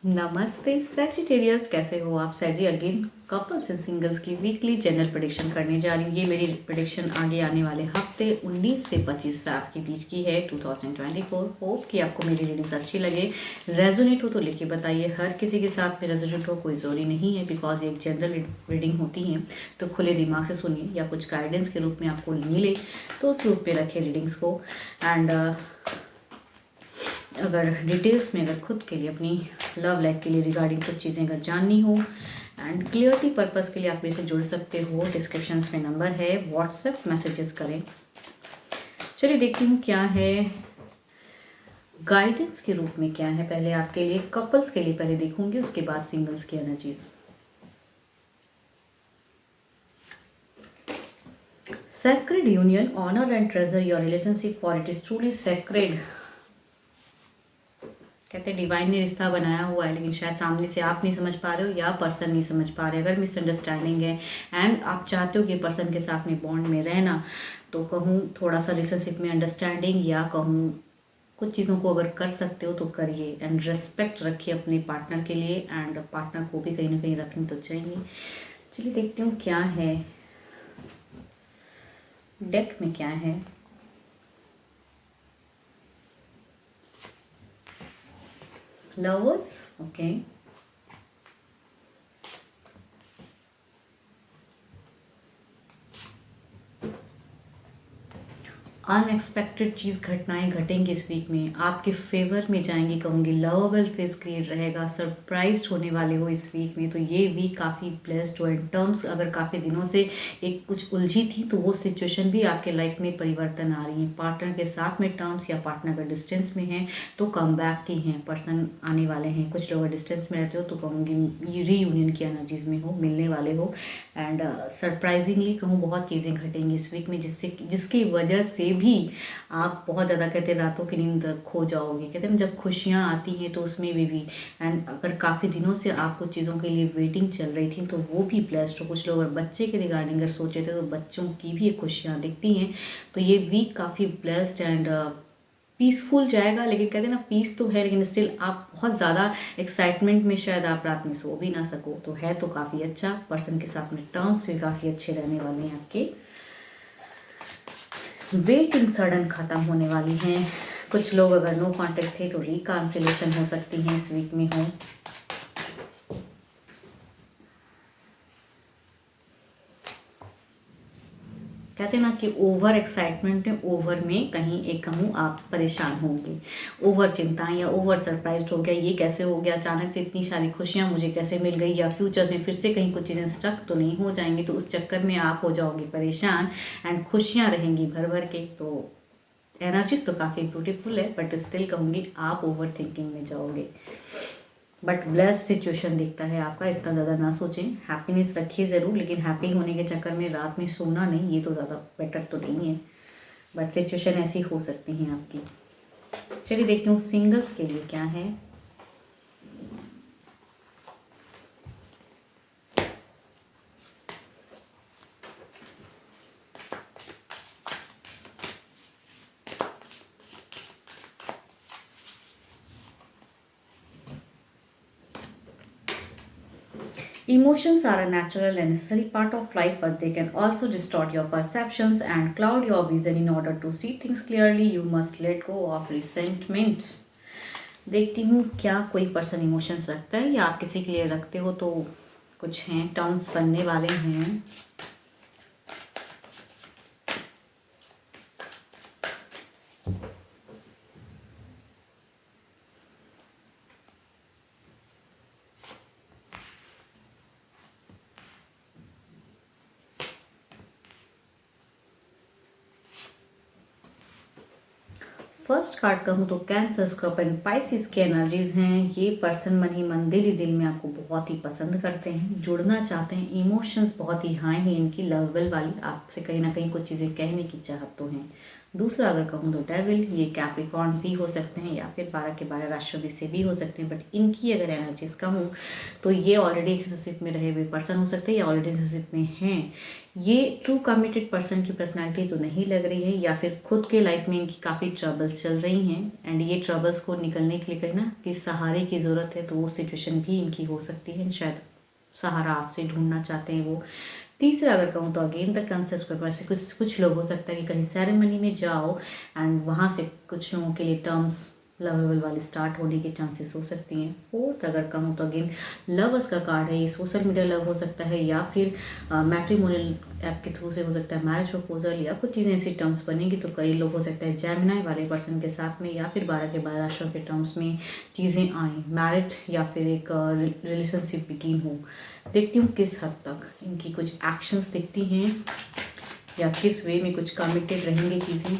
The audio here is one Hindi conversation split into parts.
नमस्ते सैजिटेरियस, कैसे हो आप? सैजी अगेन कपल्स एंड सिंगल्स की वीकली जनरल प्रेडिक्शन करने जा रही हूँ। ये मेरी प्रेडिक्शन आगे आने वाले हफ्ते 19 से 25 फैब के बीच की है 2024। होप कि आपको मेरी रीडिंग्स अच्छी लगे। रेजोनेट हो तो लिखिए बताइए। हर किसी के साथ में रेजोनेट हो कोई ज़रूरी नहीं है, बिकॉज ये एक जनरल रीडिंग होती है। तो खुले दिमाग से सुनिए, या कुछ गाइडेंस के रूप में आपको मिले तो उस रूप में रखें रीडिंग्स को। एंड अगर डिटेल्स में अगर खुद के लिए अपनी लव लाइफ के लिए रिगार्डिंग कुछ चीज़ें अगर जाननी हो एंड क्लियरिटी पर्पस के लिए आप मेरे से जुड़ सकते हो। डिस्क्रिप्शन में नंबर है, व्हाट्सएप मैसेजेस करें। चलिए देखती हूँ क्या है गाइडेंस के रूप में, क्या है पहले आपके लिए। कपल्स के लिए पहले देखूंगी, उसके बाद सिंगल्स की energies. Sacred union, honor and treasure your relationship for it is truly sacred। कहते हैं डिवाइन ने रिश्ता बनाया हुआ है, लेकिन शायद सामने से आप नहीं समझ पा रहे हो या पर्सन नहीं समझ पा रहे। अगर मिसअंडरस्टैंडिंग है एंड आप चाहते हो कि पर्सन के साथ में बॉन्ड में रहना, तो कहूँ थोड़ा सा रिलेशनशिप में अंडरस्टैंडिंग, या कहूँ कुछ चीज़ों को अगर कर सकते हो तो करिए। एंड रेस्पेक्ट रखिए अपने पार्टनर के लिए, एंड पार्टनर को भी कहीं ना कहीं रखनी तो चाहिए। चलिए देखती हूँ क्या है डेक में, क्या है। Lovers, okay. अनएक्सपेक्टेड चीज़, घटनाएं घटेंगी इस वीक में, आपके फेवर में जाएंगी। कहूँगी लवेबल फेस क्रिएट रहेगा, सरप्राइज होने वाले हो इस वीक में। तो ये वीक काफ़ी ब्लेस्ड हो। इन टर्म्स अगर काफ़ी दिनों से एक कुछ उलझी थी तो वो सिचुएशन भी आपके लाइफ में परिवर्तन आ रही है। पार्टनर के साथ में टर्म्स, या पार्टनर अगर डिस्टेंस में है तो कम बैक की हैं, पर्सन आने वाले हैं। कुछ लोग डिस्टेंस में रहते हो तो कहूँगी रीयूनियन की एनर्जीज में हो, मिलने वाले हो। एंड सरप्राइजिंगली कहूँ बहुत चीज़ें घटेंगी इस वीक में, जिसकी वजह से भी आप बहुत ज़्यादा कहते हैं रातों की नींद खो जाओगे। कहते हैं जब खुशियाँ आती हैं तो उसमें भी एंड अगर काफ़ी दिनों से आप कुछ चीज़ों के लिए वेटिंग चल रही थी तो वो भी ब्लेस्ड हो। कुछ लोग अगर बच्चे के रिगार्डिंग अगर सोचे थे तो बच्चों की भी खुशियाँ दिखती हैं। तो ये वीक काफ़ी ब्लेस्ड एंड पीसफुल जाएगा। लेकिन कहते हैं ना, पीस तो है लेकिन स्टिल आप बहुत ज़्यादा एक्साइटमेंट में शायद आप रात में सो भी ना सको। तो है तो काफ़ी अच्छा। पर्सन के साथ में टर्म्स भी काफ़ी अच्छे रहने वाले हैं आपके। वेटिंग सडन ख़त्म होने वाली हैं। कुछ लोग अगर नो कांटेक्ट थे तो रिकांसिलेशन हो सकती हैं इस वीक में हो। कहते हैं ना कि ओवर एक्साइटमेंट में, ओवर में कहीं एक कहूँ आप परेशान होंगे। ओवर चिंता या ओवर सरप्राइज हो गया, ये कैसे हो गया अचानक से, इतनी सारी खुशियाँ मुझे कैसे मिल गई, या फ्यूचर में फिर से कहीं कुछ चीज़ें स्टक तो नहीं हो जाएंगी। तो उस चक्कर में आप हो जाओगे परेशान एंड खुशियाँ रहेंगी भर भर के। तो एनर्जीज तो काफ़ी ब्यूटीफुल है, बट स्टिल कहूँगी आप ओवर थिंकिंग में जाओगे। बट ब्लेस्ड सिचुएशन दिखता है आपका, इतना ज़्यादा ना सोचें। हैप्पीनेस रखिए ज़रूर, लेकिन हैप्पी होने के चक्कर में रात में सोना नहीं, ये तो ज़्यादा बेटर तो नहीं है। बट सिचुएशन ऐसी हो सकती हैं आपकी। चलिए देखती हूँ सिंगल्स के लिए क्या है। Emotions are a natural and necessary part of life, but they can also distort your perceptions and cloud your vision. In order to see things clearly, you must let go of resentment। देखती हूँ क्या कोई पर्सन इमोशंस रखता है, या आप किसी के लिए रखते हो। तो कुछ हैं टर्म्स बनने वाले हैं। फर्स्ट कार्ड कहूँ तो कैंसर, स्कॉर्पियो एंड पाइसिस की एनर्जीज हैं। ये पर्सन मन ही मन, दिल ही दिल में आपको बहुत ही पसंद करते हैं, जुड़ना चाहते हैं। इमोशंस बहुत ही हाई हैं इनकी, लवेबल वाली। आपसे कहीं ना कहीं कुछ चीज़ें कहने की चाहत तो हैं, दूसरा अगर कहूँ तो डेविल, ये कैप्रिकॉर्न भी हो सकते हैं या फिर 12 के 12 राशियों में से भी हो सकते हैं, बट इनकी अगर एनर्जीज कहूँ तो ये ऑलरेडी एक रिलेशनशिप में रहे हुए पर्सन हो सकते हैं या ऑलरेडी रिलेशनशिप में हैं। ये ट्रू कमिटेड पर्सन की पर्सनालिटी तो नहीं लग रही है, या फिर खुद के लाइफ में इनकी काफ़ी ट्रबल्स चल रही हैं एंड ये ट्रबल्स को निकलने के लिए कहीं ना कि सहारे की ज़रूरत है, तो वो सिचुएशन भी इनकी हो सकती है, शायद सहारा आपसे ढूंढना चाहते हैं वो। तीसरा अगर कहूँ तो अगेन द कंसेप्ट पेपर से कुछ लोग हो सकता है कि कहीं सेरेमनी में जाओ एंड वहाँ से कुछ लोगों के लिए टर्म्स लवेबल वाली स्टार्ट होने के चांसेस हो सकती हैं। फोर्थ अगर कहूँ तो अगेन लवर्स का कार्ड है, ये सोशल मीडिया लव हो सकता है या फिर मैट्रिमोनियल ऐप के थ्रू से हो सकता है, मैरिज प्रपोजल या कुछ चीज़ें ऐसी टर्म्स बनेंगी। तो कई लोग हो सकता है जेमिनी वाले पर्सन के साथ में या फिर 12 के 12 राशियों के टर्म्स में चीज़ें आएँ, मैरिड या फिर एक रिलेशनशिप बिगिन हो। देखती हूँ किस हद तक इनकी कुछ एक्शंस दिखती हैं या किस वे में कुछ कमिटेड रहेंगी चीज़ें।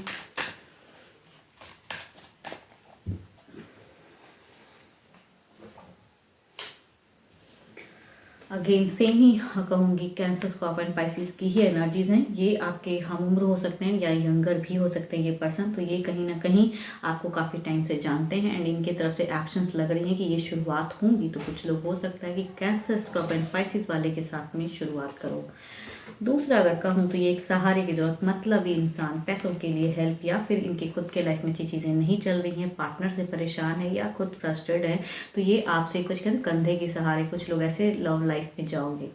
अगेन सेम ही कहूँगी, कैंसर स्कॉर्पियो एंड पाइसिस की ही एनर्जीज हैं। ये आपके हम उम्र हो सकते हैं या यंगर भी हो सकते हैं ये पर्सन, तो ये कहीं ना कहीं आपको काफ़ी टाइम से जानते हैं एंड इनके तरफ से एक्शंस लग रही हैं कि ये शुरुआत होंगी। तो कुछ लोग हो सकता है कि कैंसर स्कॉर्पियो एंड पाइसिस वाले के साथ में शुरुआत करो। दूसरा अगर कहूँ तो ये एक सहारे की ज़रूरत, मतलब ये इंसान पैसों के लिए हेल्प या फिर इनकी खुद के लाइफ में अच्छी चीज़ें नहीं चल रही हैं, पार्टनर से परेशान है या खुद फ्रस्ट्रेटेड है, तो ये आपसे कुछ कहते हैं कंधे के सहारे कुछ लोग ऐसे लव लाइफ में जाओगे।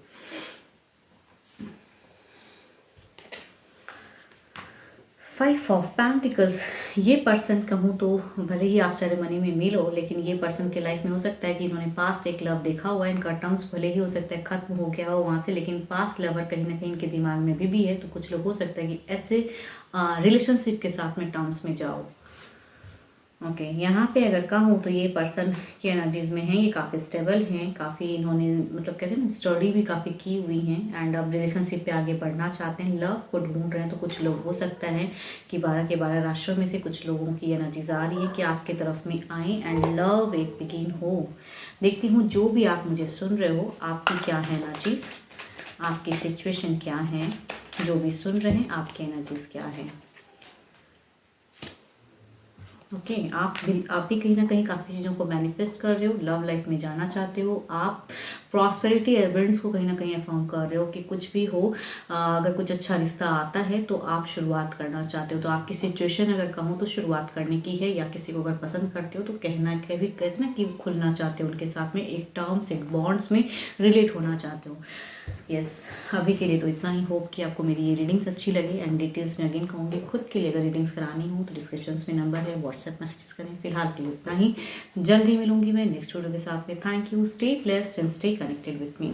5 ऑफ पेंटिकल्स, ये पर्सन कहूँ तो भले ही आप सेरेमनी में मिलो, लेकिन ये पर्सन के लाइफ में हो सकता है कि इन्होंने पास्ट एक लव देखा हुआ है, इनका टर्म्स भले ही हो सकता है खत्म हो गया हो वहाँ से, लेकिन पास्ट लवर कहीं ना कहीं इनके दिमाग में भी है। तो कुछ लोग हो सकता है कि ऐसे रिलेशनशिप के साथ में टर्म्स में जाओ। ओके यहाँ पे अगर कहूँ तो ये पर्सन की एनर्जीज में हैं, ये काफ़ी स्टेबल हैं, काफ़ी इन्होंने मतलब कहते हैं ना स्टडी भी काफ़ी की हुई हैं एंड अब रिलेशनशिप पे आगे बढ़ना चाहते हैं, लव को ढूंढ रहे हैं। तो कुछ लोग हो सकता है कि 12 के 12 राशियों में से कुछ लोगों की एनर्जीज आ रही है कि आपके तरफ में आए एंड लव एक बिगिन हो। देखती हूँ जो भी आप मुझे सुन रहे हो आपकी क्या है एनर्जीज, आपकी सिचुएशन क्या है, जो भी सुन रहे हैं आपकी एनर्जीज क्या है। ओके आप भी कहीं ना कहीं काफ़ी चीज़ों को मैनिफेस्ट कर रहे हो, लव लाइफ में जाना चाहते हो, आप प्रॉस्पेरिटी एविडेंस को कहीं ना कहीं अफर्म कर रहे हो कि कुछ भी हो अगर कुछ अच्छा रिश्ता आता है तो आप शुरुआत करना चाहते हो। तो आपकी सिचुएशन अगर कहूँ तो शुरुआत करने की है, या किसी को अगर पसंद करते हो तो कहना के भी कहते ना कि खुलना चाहते हो उनके साथ में, एक टर्म्स एक बॉन्ड्स में रिलेट होना चाहते हो। यस अभी के लिए तो इतना ही। होप कि आपको मेरी ये रीडिंग्स अच्छी लगे एंड डिटेल्स में अगेन कहूँगी खुद के लिए अगर रीडिंग्स करानी हो तो डिस्क्रिप्शन में नंबर है, व्हाट्सएप मैसेज करें। फिलहाल के लिए इतना ही, जल्दी मिलूंगी मैं नेक्स्ट वीडियो के साथ में। Thank you, stay blessed and stay connected with me.